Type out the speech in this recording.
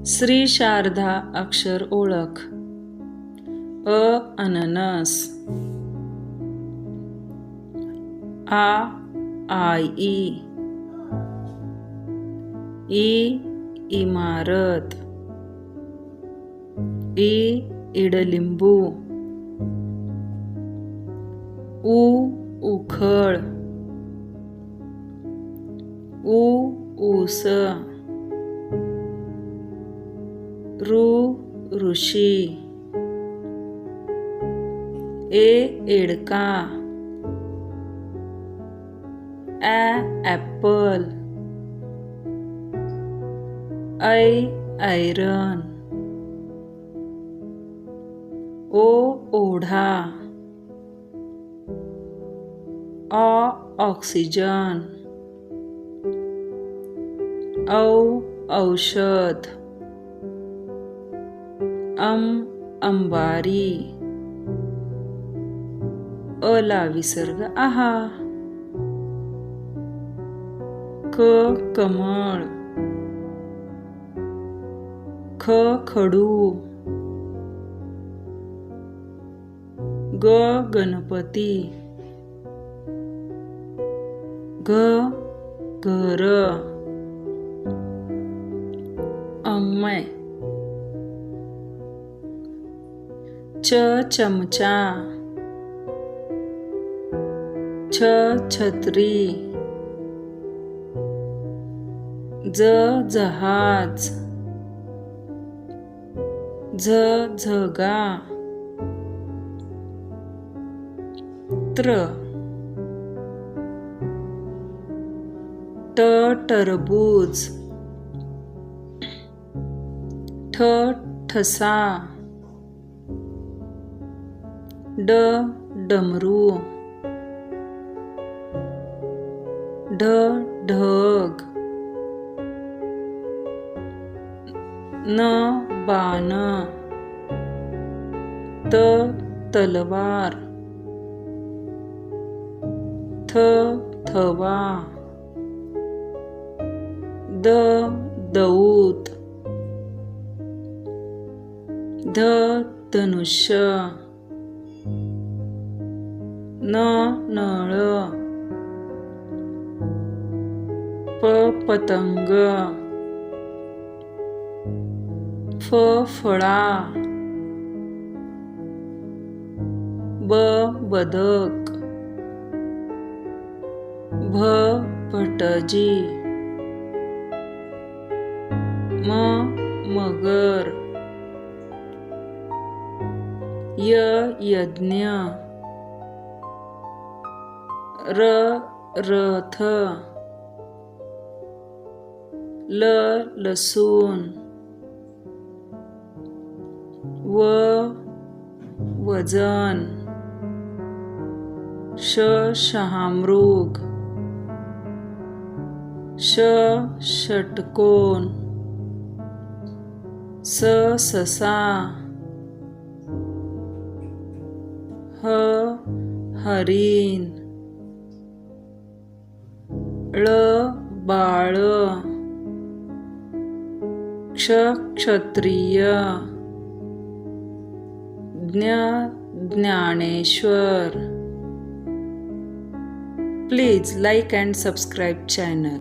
श्री शारदा अक्षर ओळख. अ अननस. आ आई. इमारत. इडलिंबू. उखळ. ऊस. ऋषी. एडका. ॲपल. ऐरण. ओढा. ऑक्सिजन. औषध. अंबारी. अला विसर्ग आहा. कमळ. खडू. गणपती. घर. अम्मै. चमचा. छत्री. जहाज. झगा. टरबूज. ठसा. डमरू. ढग. बाण. तलवार. थवा. दऊत. धनुष्य. नळ. पतंग. फळा. बदक. भटजी. मगर. यज्ञ. रथ. लसूण. वजन. शहामृग. षटकोन. ससा. हरिण. बाळ. क्षत्रिय. Dnyaneshwar. Please like and subscribe channel.